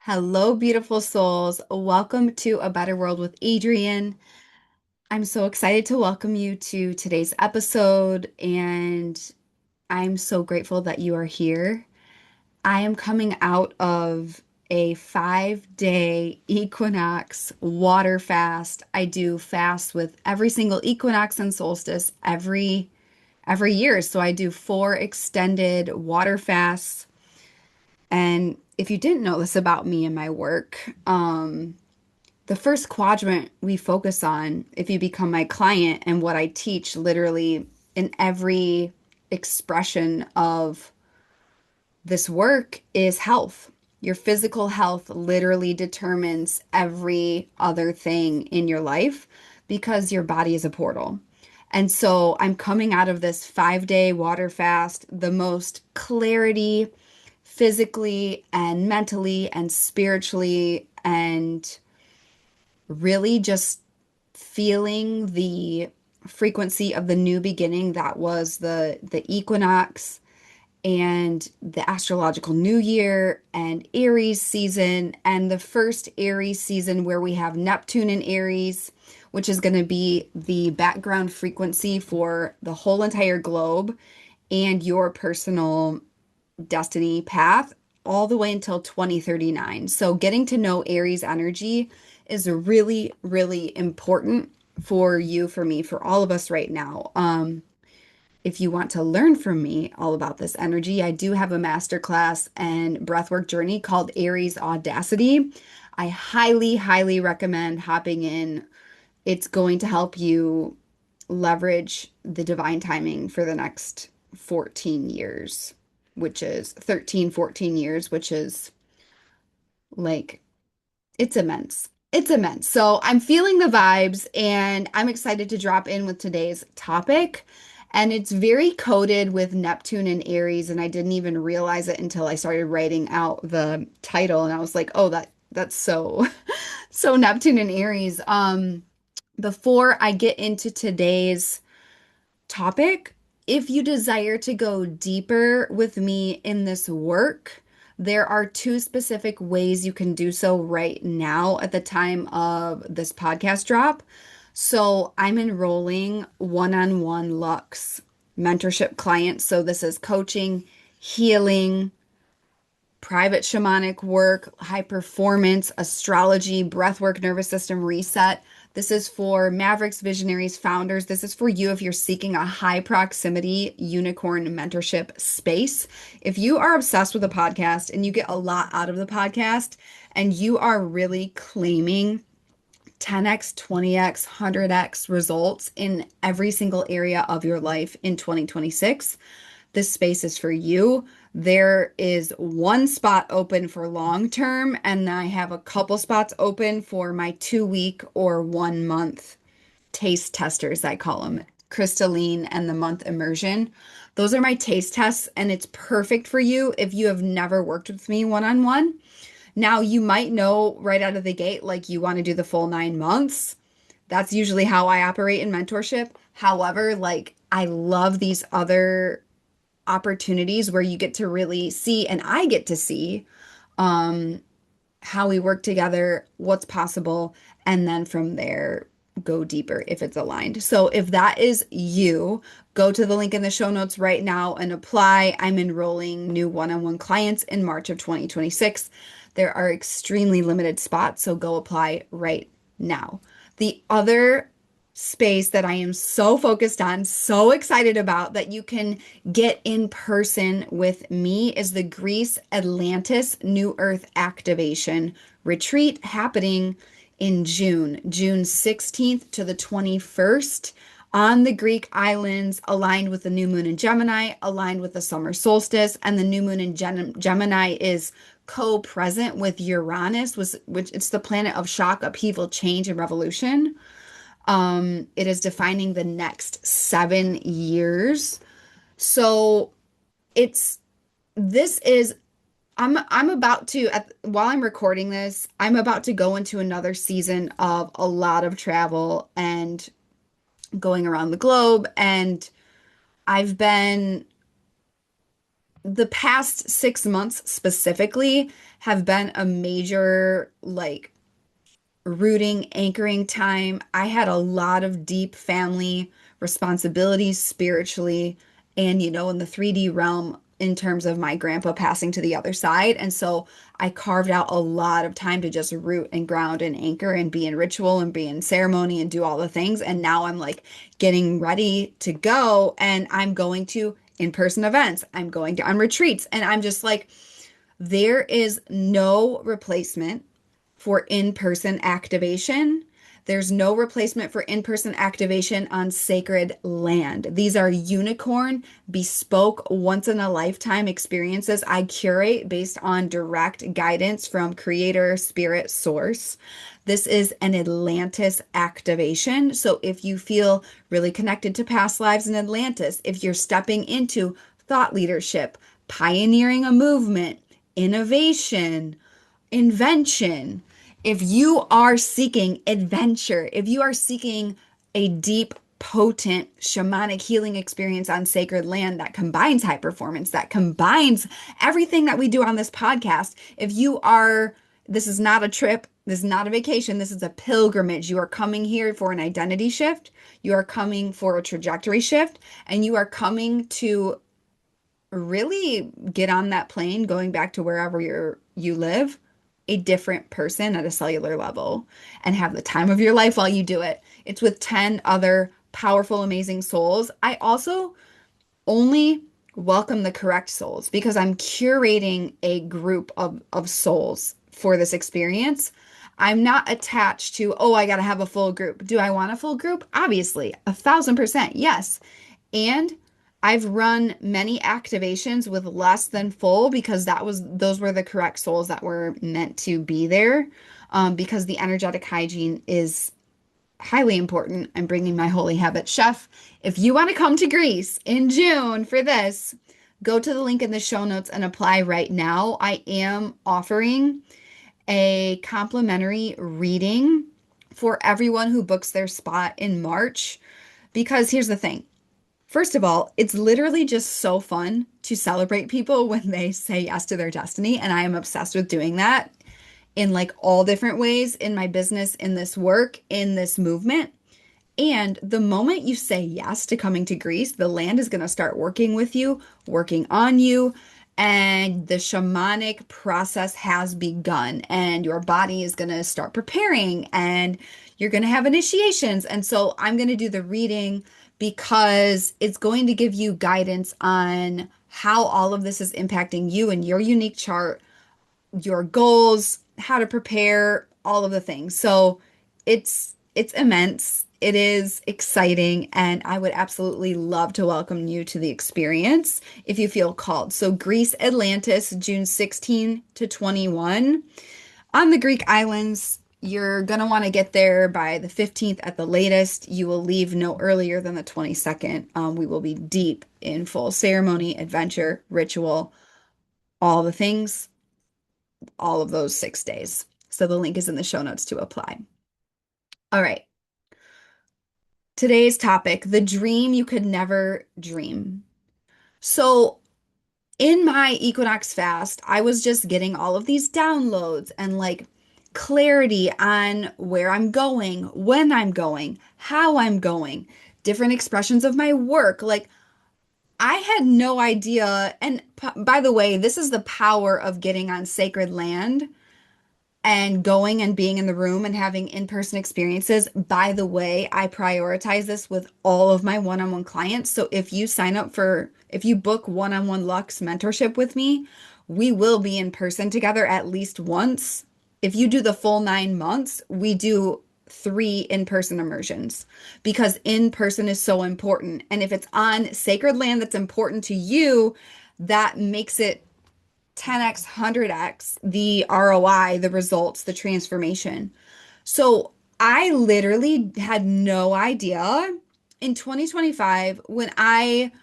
Hello, beautiful souls. Welcome to A Better World with Adrienne. I'm so excited to welcome you to today's episode, and I'm so grateful that you are here. I am coming out of a 5-day equinox water fast. I do fast with every single equinox and solstice every year. So I do 4 extended water fasts. And if you didn't know this about me and my work, the first quadrant we focus on, if you become my client and what I teach literally in every expression of this work, is health. Your physical health literally determines every other thing in your life because your body is a portal. And so I'm coming out of this 5-day water fast, the most clarity physically and mentally and spiritually, and really just feeling the frequency of the new beginning that was the equinox and the astrological new year and Aries season, and the first Aries season where we have Neptune in Aries, which is going to be the background frequency for the whole entire globe and your personal destiny path all the way until 2039. So getting to know Aries energy is really, really important for you, for me, for all of us right now. If you want to learn from me all about this energy, I do have a masterclass and breathwork journey called Aries Audacity. I highly, highly recommend hopping in. It's going to help you leverage the divine timing for the next 14 years, which is 13, 14 years, which is like, it's immense. It's immense. So I'm feeling the vibes and I'm excited to drop in with today's topic. And it's very coded with Neptune and Aries, and I didn't even realize it until I started writing out the title, and I was like, "Oh, that's so so Neptune and Aries." Before I get into today's topic, if you desire to go deeper with me in this work, there are 2 specific ways you can do so right now at the time of this podcast drop. So I'm enrolling one-on-one Lux mentorship clients. So this is coaching, healing, private shamanic work, high performance, astrology, breathwork, nervous system reset. This is for mavericks, visionaries, founders. This is for you if you're seeking a high proximity unicorn mentorship space. If you are obsessed with a podcast and you get a lot out of the podcast and you are really claiming 10x, 20x, 100x results in every single area of your life in 2026, this space is for you. There is 1 spot open for long term, and I have a couple spots open for my 2 week or 1 month taste testers, I call them, crystalline and the month immersion. Those are my taste tests, and it's perfect for you if you have never worked with me one on one. Now, you might know right out of the gate, like you want to do the full 9 months. That's usually how I operate in mentorship. However, like I love these other opportunities where you get to really see, and I get to see, um, how we work together, what's possible, and then from there, go deeper if it's aligned. So if that is you, go to the link in the show notes right now and apply. I'm enrolling new one-on-one clients in March of 2026. There are extremely limited spots, so go apply right now. The other space that I am so focused on, so excited about that you can get in person with me is the Greece Atlantis New Earth Activation Retreat happening in June 16th to the 21st on the Greek islands, aligned with the new moon in Gemini, aligned with the summer solstice, and the new moon in Gemini is co-present with Uranus, which it's the planet of shock, upheaval, change, and revolution. It is defining the next 7 years. So it's this is I'm about to while I'm recording this, I'm about to go into another season of a lot of travel and going around the globe, and I've been the past 6 months specifically have been a major like rooting, anchoring time. I had a lot of deep family responsibilities spiritually and, in the 3D realm in terms of my grandpa passing to the other side. And so I carved out a lot of time to just root and ground and anchor and be in ritual and be in ceremony and do all the things. And now I'm like getting ready to go and I'm going to in-person events. I'm going to on retreats and I'm just like, there is no replacement for in-person activation. There's no replacement for in-person activation on sacred land. These are unicorn, bespoke, once in a lifetime experiences I curate based on direct guidance from creator, spirit, source. This is an Atlantis activation. So if you feel really connected to past lives in Atlantis, if you're stepping into thought leadership, pioneering a movement, innovation, invention. If you are seeking adventure, if you are seeking a deep, potent shamanic healing experience on sacred land that combines high performance, that combines everything that we do on this podcast, if you are, this is not a trip, this is not a vacation, this is a pilgrimage. You are coming here for an identity shift, you are coming for a trajectory shift, and you are coming to really get on that plane going back to wherever you live a different person at a cellular level and have the time of your life while you do it. It's with 10 other powerful, amazing souls. I also only welcome the correct souls because I'm curating a group of souls for this experience. I'm not attached to, oh, I got to have a full group. Do I want a full group? Obviously, 1,000%, yes. And I've run many activations with less than full because those were the correct souls that were meant to be there. Because the energetic hygiene is highly important. I'm bringing my Holy Habit chef. If you want to come to Greece in June for this, go to the link in the show notes and apply right now. I am offering a complimentary reading for everyone who books their spot in March. Because here's the thing. First of all, it's literally just so fun to celebrate people when they say yes to their destiny. And I am obsessed with doing that in like all different ways in my business, in this work, in this movement. And the moment you say yes to coming to Greece, the land is going to start working with you, working on you, and the shamanic process has begun. And your body is going to start preparing, and you're going to have initiations. And so I'm going to do the reading because it's going to give you guidance on how all of this is impacting you and your unique chart, your goals, how to prepare, all of the things. So it's immense. It is exciting, and I would absolutely love to welcome you to the experience if you feel called. So Greece, Atlantis, June 16 to 21. On the Greek islands, you're going to want to get there by the 15th at the latest. You will leave no earlier than the 22nd. We will be deep in full ceremony, adventure, ritual, all the things all of those 6 days. So the link is in the show notes to apply. All right. Today's topic, the dream you could never dream. So in my Equinox fast, I was just getting all of these downloads and like clarity on where I'm going, when I'm going, how I'm going, different expressions of my work. Like I had no idea. And by the way, this is the power of getting on sacred land and going and being in the room and having in-person experiences. By the way, I prioritize this with all of my one-on-one clients. So if you book one-on-one Lux mentorship with me, we will be in person together at least once. If you do the full 9 months, we do 3 in-person immersions because in-person is so important. And if it's on sacred land that's important to you, that makes it 10x, 100x the ROI, the results, the transformation. So I literally had no idea in 2025 when I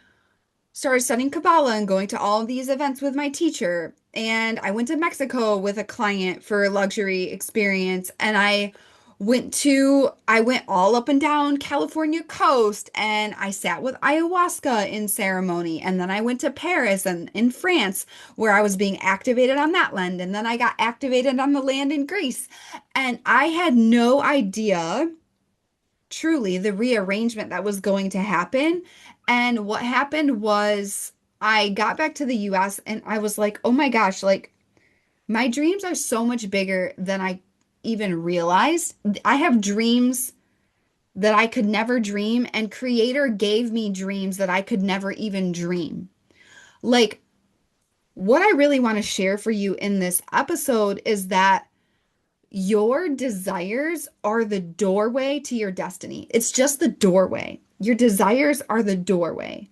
started studying Kabbalah and going to all of these events with my teacher. And I went to Mexico with a client for a luxury experience. And I I went all up and down California coast and I sat with ayahuasca in ceremony. And then I went to Paris and in France where I was being activated on that land. And then I got activated on the land in Greece. And I had no idea truly the rearrangement that was going to happen. And what happened was I got back to the US and I was like, oh my gosh, like my dreams are so much bigger than I even realized. I have dreams that I could never dream, and Creator gave me dreams that I could never even dream. Like, what I really want to share for you in this episode is that your desires are the doorway to your destiny. It's just the doorway. Your desires are the doorway.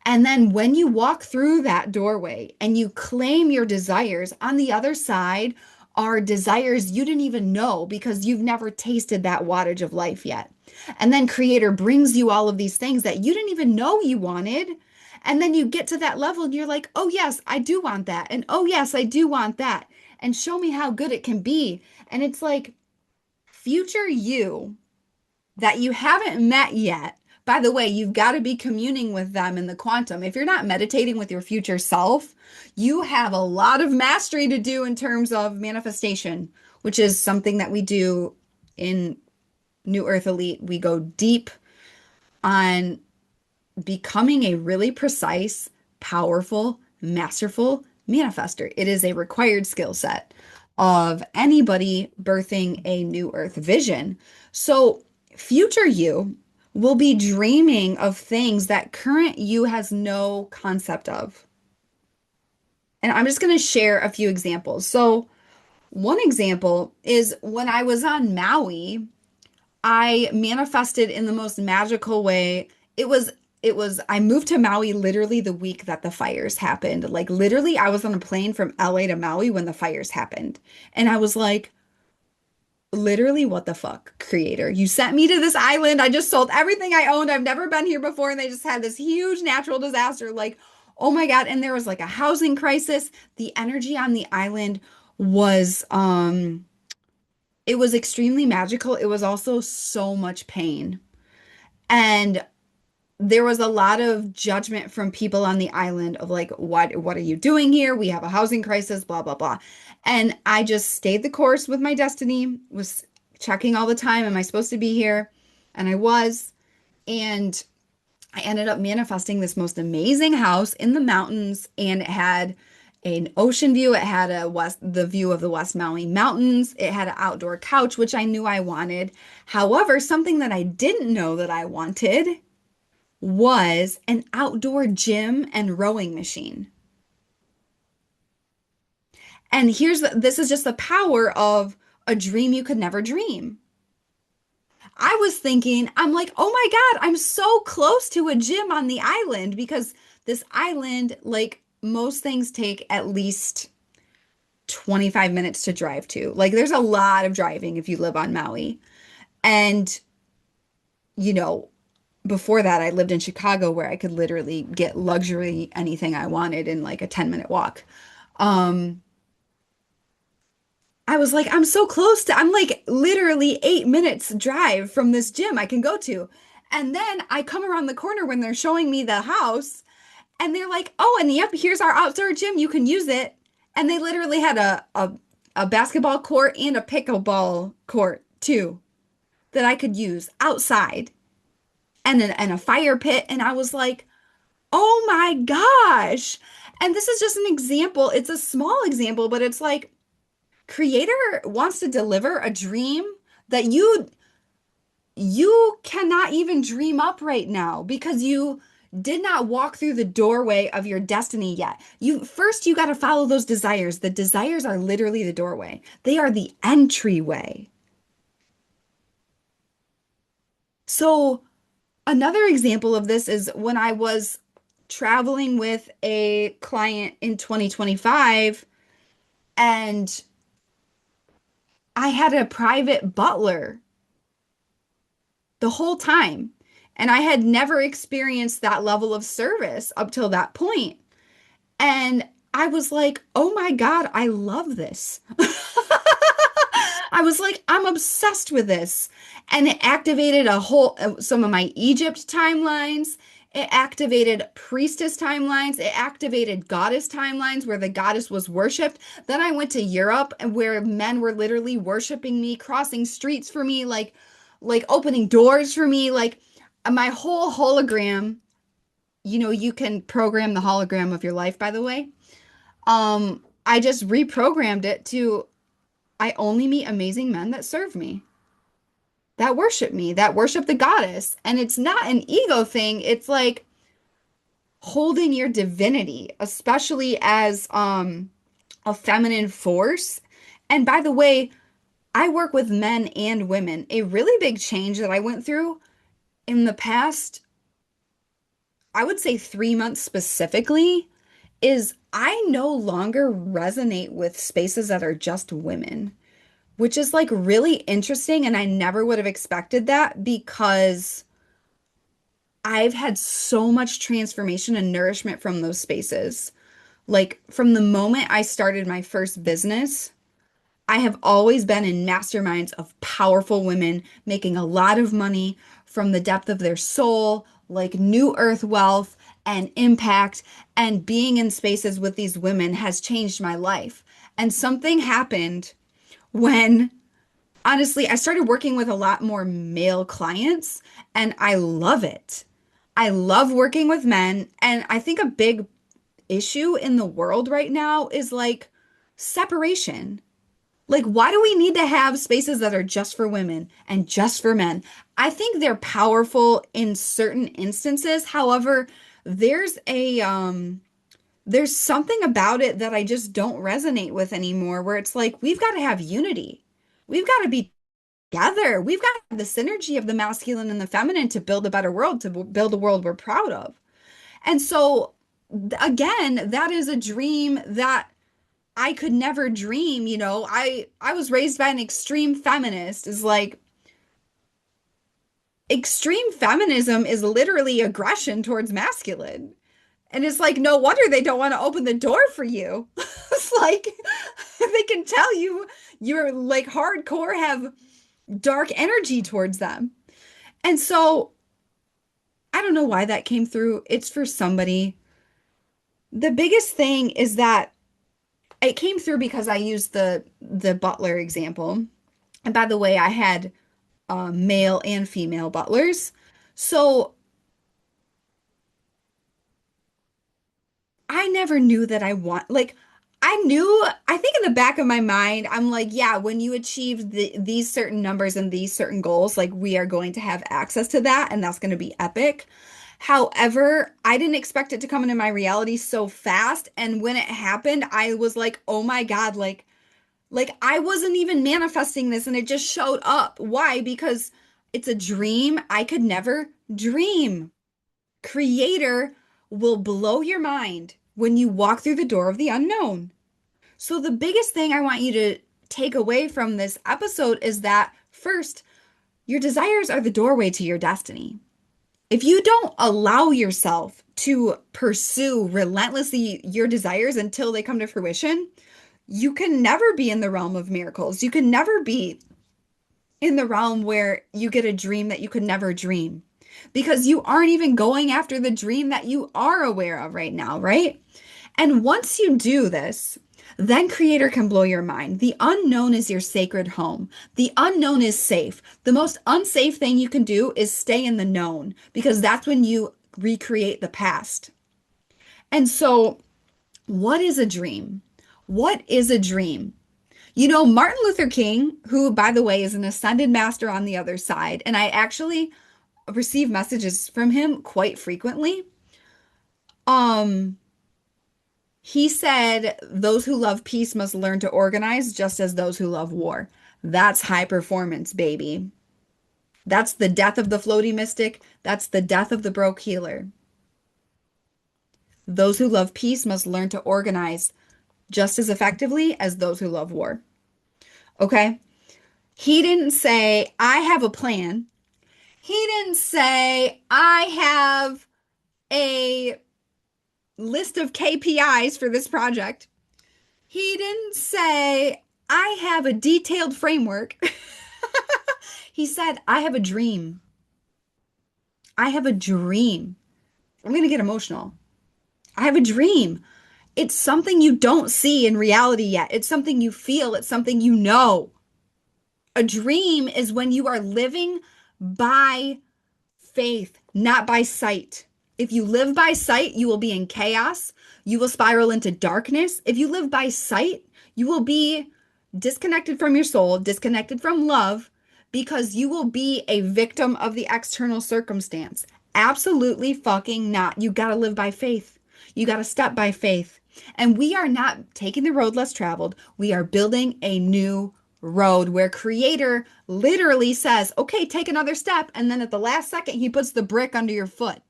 And then when you walk through that doorway and you claim your desires, on the other side are desires you didn't even know because you've never tasted that wattage of life yet. And then Creator brings you all of these things that you didn't even know you wanted. And then you get to that level and you're like, oh, yes, I do want that. And oh, yes, I do want that. And show me how good it can be. And it's like future you that you haven't met yet. By the way, you've got to be communing with them in the quantum. If you're not meditating with your future self, you have a lot of mastery to do in terms of manifestation, which is something that we do in New Earth Elite. We go deep on becoming a really precise, powerful, masterful manifester. It is a required skill set of anybody birthing a new earth vision. So, future you will be dreaming of things that current you has no concept of. And I'm just going to share a few examples. So, one example is when I was on Maui, I manifested in the most magical way. I moved to Maui literally the week that the fires happened. Like literally I was on a plane from LA to Maui when the fires happened. And I was like, literally, what the fuck, Creator? You sent me to this island. I just sold everything I owned. I've never been here before. And they just had this huge natural disaster. Like, oh my God. And there was like a housing crisis. The energy on the island was it was extremely magical. It was also so much pain. And there was a lot of judgment from people on the island of like, what are you doing here? We have a housing crisis, blah, blah, blah. And I just stayed the course with my destiny, was checking all the time, am I supposed to be here? And I was. And I ended up manifesting this most amazing house in the mountains, and it had an ocean view. It had the view of the West Maui Mountains. It had an outdoor couch, which I knew I wanted. However, something that I didn't know that I wanted was an outdoor gym and rowing machine. And this is just the power of a dream you could never dream. I was thinking, I'm like, oh my God, I'm so close to a gym on the island because this island, like most things, take at least 25 minutes to drive to. Like, there's a lot of driving if you live on Maui. And, you know, before that, I lived in Chicago where I could literally get luxury anything I wanted in like a 10-minute walk. Um, I was like, I'm like literally 8 minutes drive from this gym I can go to. And then I come around the corner when they're showing me the house and they're like, oh, and yep, here's our outdoor gym. You can use it. And they literally had a basketball court and a pickleball court too that I could use outside and a fire pit. And I was like, oh my gosh. And this is just an example. It's a small example, but it's like, Creator wants to deliver a dream that you cannot even dream up right now because you did not walk through the doorway of your destiny yet. You got to follow those desires. The desires are literally the doorway. They are the entryway. So another example of this is when I was traveling with a client in 2025 and I had a private butler the whole time. And I had never experienced that level of service up till that point. And I was like, oh my God, I love this. I was like, I'm obsessed with this. And it activated a whole, some of my Egypt timelines. It activated priestess timelines. It activated goddess timelines where the goddess was worshipped. Then I went to Europe and where men were literally worshiping me, crossing streets for me, like opening doors for me, like my whole hologram. You can program the hologram of your life, by the way. I just reprogrammed it to I only meet amazing men that serve me, that worship the goddess. And it's not an ego thing. It's like holding your divinity, especially as a feminine force. And by the way, I work with men and women. A really big change that I went through in the past, I would say 3 months specifically, is I no longer resonate with spaces that are just women, which is like really interesting. And I never would have expected that because I've had so much transformation and nourishment from those spaces. Like from the moment I started my first business, I have always been in masterminds of powerful women making a lot of money from the depth of their soul, like new earth wealth and impact. And being in spaces with these women has changed my life. And something happened when honestly, I started working with a lot more male clients, and I love it. I love working with men. And I think a big issue in the world right now is like separation. Like, why do we need to have spaces that are just for women and just for men? I think they're powerful in certain instances. However, there's something about it that I just don't resonate with anymore, where it's like we've got to have unity. We've got to be together. We've got the synergy of the masculine and the feminine to build a better world, to build a world we're proud of. And so, again, that is a dream that I could never dream. I was raised by an extreme feminist. Is like extreme feminism is literally aggression towards masculine. And it's like, no wonder they don't want to open the door for you. It's like they can tell you're like hardcore have dark energy towards them. And so I don't know why that came through. It's for somebody. The biggest thing is that it came through because I used the butler example. And by the way, I had male and female butlers. So I never knew that I knew, I think in the back of my mind, I'm like, yeah, when you achieve these certain numbers and these certain goals, like we are going to have access to that and that's going to be epic. However, I didn't expect it to come into my reality so fast. And when it happened, I was like, oh my God, like I wasn't even manifesting this and it just showed up. Why? Because it's a dream I could never dream. Creator will blow your mind when you walk through the door of the unknown. So, the biggest thing I want you to take away from this episode is that first, your desires are the doorway to your destiny. If you don't allow yourself to pursue relentlessly your desires until they come to fruition, you can never be in the realm of miracles. You can never be in the realm where you get a dream that you could never dream because you aren't even going after the dream that you are aware of right now, right? And once you do this, then Creator can blow your mind. The unknown is your sacred home. The unknown is safe. The most unsafe thing you can do is stay in the known because that's when you recreate the past. And so, what is a dream? What is a dream? Martin Luther King, who, by the way, is an ascended master on the other side, and I actually receive messages from him quite frequently. Um, he said, those who love peace must learn to organize just as those who love war. That's high performance, baby. That's the death of the floaty mystic. That's the death of the broke healer. Those who love peace must learn to organize just as effectively as those who love war. Okay? He didn't say, I have a plan. He didn't say, I have a list of KPIs for this project. He didn't say, I have a detailed framework. He said, I have a dream. I have a dream. I'm going to get emotional. I have a dream. It's something you don't see in reality yet. It's something you feel. It's something you know. A dream is when you are living by faith, not by sight. If you live by sight, you will be in chaos. You will spiral into darkness. If you live by sight, you will be disconnected from your soul, disconnected from love, because you will be a victim of the external circumstance. Absolutely fucking not. You got to live by faith. You got to step by faith. And we are not taking the road less traveled. We are building a new road where creator literally says, okay, take another step. And then at the last second, he puts the brick under your foot,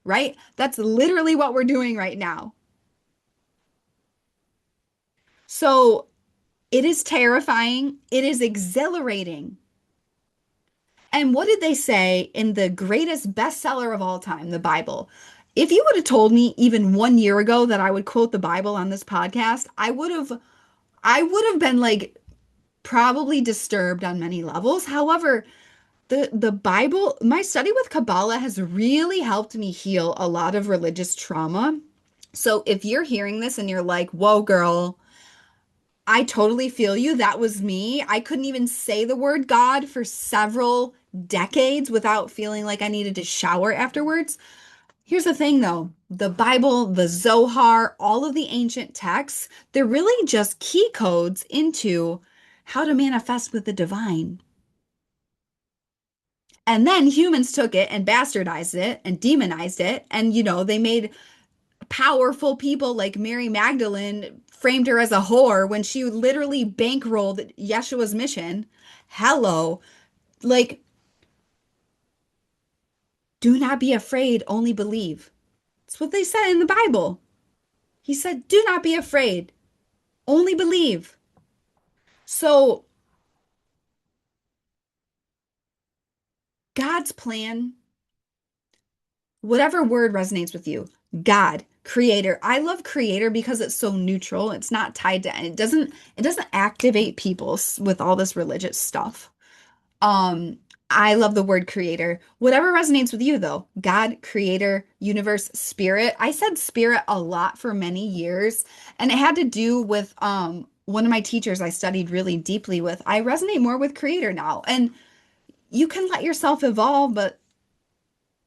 right? That's literally what we're doing right now. So it is terrifying. It is exhilarating. And what did they say in the greatest bestseller of all time, the Bible? If you would have told me even 1 year ago that I would quote the Bible on this podcast, I would have been like probably disturbed on many levels. However, the Bible, my study with Kabbalah has really helped me heal a lot of religious trauma. So if you're hearing this and you're like, whoa, girl, I totally feel you. That was me. I couldn't even say the word God for several decades without feeling like I needed to shower afterwards. Here's the thing though, the Bible, the Zohar, all of the ancient texts, they're really just key codes into how to manifest with the divine. And then humans took it and bastardized it and demonized it. And, they made powerful people like Mary Magdalene framed her as a whore when she literally bankrolled Yeshua's mission. Hello. Like, do not be afraid, only believe. That's what they said in the Bible. He said, do not be afraid, only believe. So, God's plan, whatever word resonates with you, God, creator. I love creator because it's so neutral. It's not tied to, and it doesn't activate people with all this religious stuff. Um, I love the word creator. Whatever resonates with you though, God, creator, universe, spirit. I said spirit a lot for many years, and it had to do with one of my teachers I studied really deeply with. I resonate more with creator now. And you can let yourself evolve, but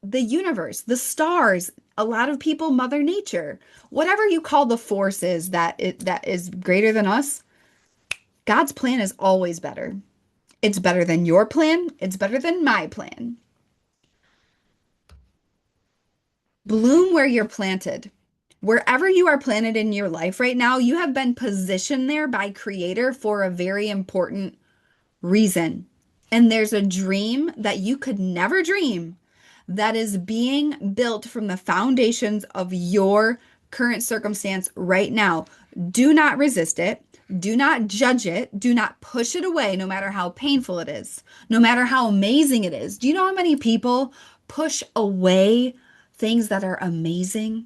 the universe, the stars, a lot of people, Mother Nature, whatever you call the forces that is greater than us, God's plan is always better. It's better than your plan. It's better than my plan. Bloom where you're planted. Wherever you are planted in your life right now, you have been positioned there by Creator for a very important reason. And there's a dream that you could never dream that is being built from the foundations of your current circumstance right now. Do not resist it. Do not judge it. Do not push it away, no matter how painful it is, no matter how amazing it is. Do you know how many people push away things that are amazing?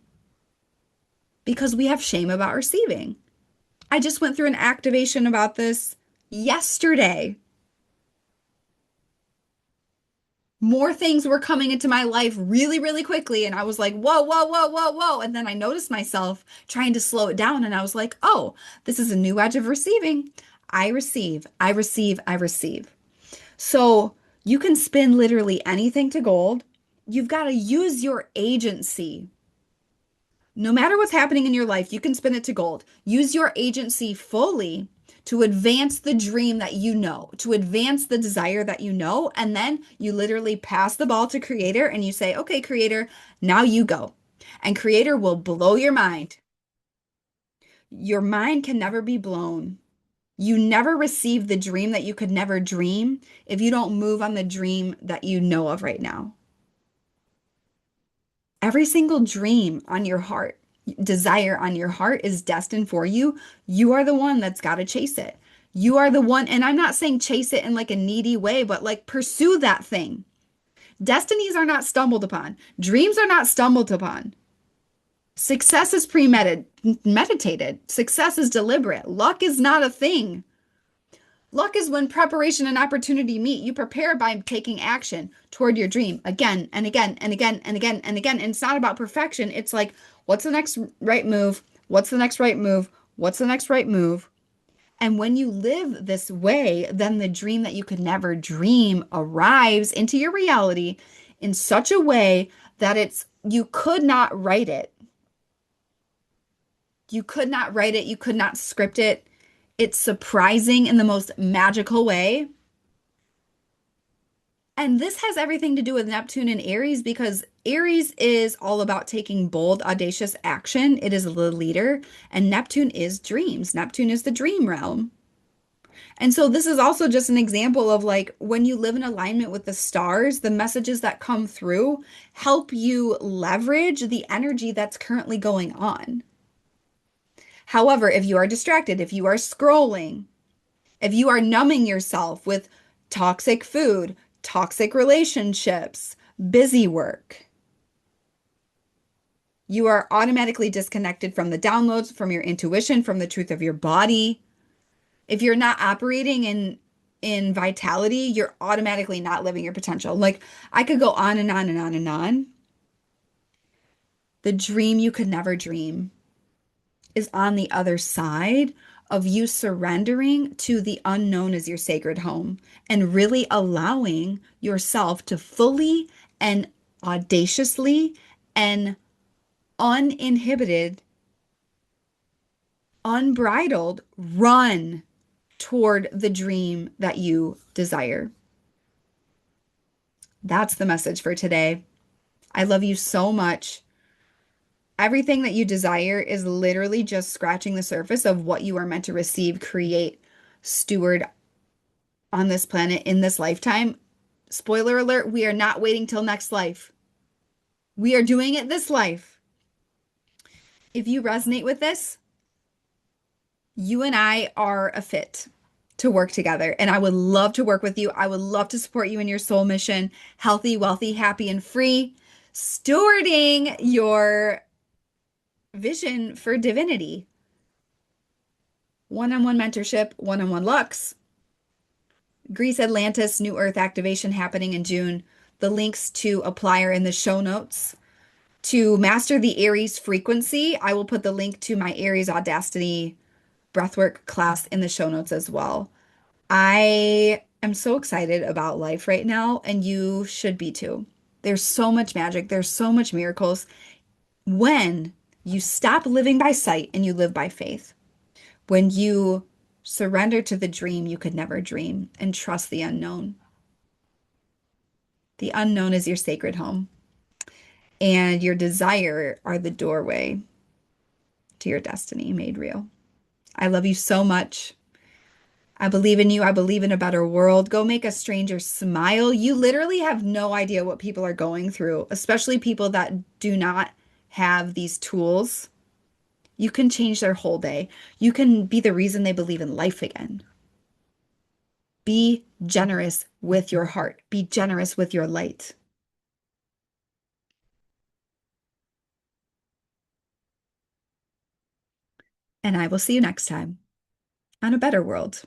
Because we have shame about receiving. I just went through an activation about this yesterday. More things were coming into my life really, really quickly. And I was like, whoa, whoa, whoa, whoa, whoa. And then I noticed myself trying to slow it down. And I was like, oh, this is a new edge of receiving. I receive, I receive, I receive. So you can spin literally anything to gold. You've got to use your agency. No matter what's happening in your life, you can spin it to gold. Use your agency fully to advance the dream that you know, to advance the desire that you know. And then you literally pass the ball to Creator and you say, okay, Creator, now you go. And Creator will blow your mind. Your mind can never be blown. You never receive the dream that you could never dream if you don't move on the dream that you know of right now. Every single dream on your heart, desire on your heart is destined for you. You are the one that's got to chase it. You are the one, and I'm not saying chase it in like a needy way, but like pursue that thing. Destinies are not stumbled upon. Dreams are not stumbled upon. Success is premeditated. Meditated. Success is deliberate. Luck is not a thing. Luck is when preparation and opportunity meet. You prepare by taking action toward your dream again and again and again and again and again. And it's not about perfection. It's like, what's the next right move? What's the next right move? What's the next right move? And when you live this way, then the dream that you could never dream arrives into your reality in such a way that you could not write it. You could not write it. You could not script it. It's surprising in the most magical way. And this has everything to do with Neptune and Aries because Aries is all about taking bold, audacious action. It is the leader, and Neptune is dreams. Neptune is the dream realm. And so this is also just an example of like when you live in alignment with the stars, the messages that come through help you leverage the energy that's currently going on. However, if you are distracted, if you are scrolling, if you are numbing yourself with toxic food, toxic relationships, busy work, you are automatically disconnected from the downloads, from your intuition, from the truth of your body. If you're not operating in vitality, you're automatically not living your potential. Like I could go on and on and on and on. The dream you could never dream is on the other side of you surrendering to the unknown as your sacred home and really allowing yourself to fully and audaciously and uninhibited, unbridled run toward the dream that you desire. That's the message for today. I love you so much. Everything that you desire is literally just scratching the surface of what you are meant to receive, create, steward on this planet in this lifetime. Spoiler alert, we are not waiting till next life. We are doing it this life. If you resonate with this, you and I are a fit to work together. And I would love to work with you. I would love to support you in your soul mission, healthy, wealthy, happy, and free, stewarding your vision for divinity. One-on-one mentorship, one-on-one Lux, Greece Atlantis, New Earth activation happening in June. The links to apply are in the show notes. To master the Aries frequency, I will put the link to my Aries Audacity breathwork class in the show notes as well. I am so excited about life right now, and you should be too. There's so much magic, there's so much miracles when you stop living by sight and you live by faith. When you surrender to the dream you could never dream and trust the unknown. The unknown is your sacred home, and your desire are the doorway to your destiny made real. I love you so much. I believe in you. I believe in a better world. Go make a stranger smile. You literally have no idea what people are going through, especially people that do not have these tools. You can change their whole day. You can be the reason they believe in life again. Be generous with your heart. Be generous with your light. And I will see you next time on A Better World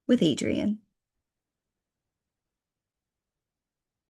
with Adrienne.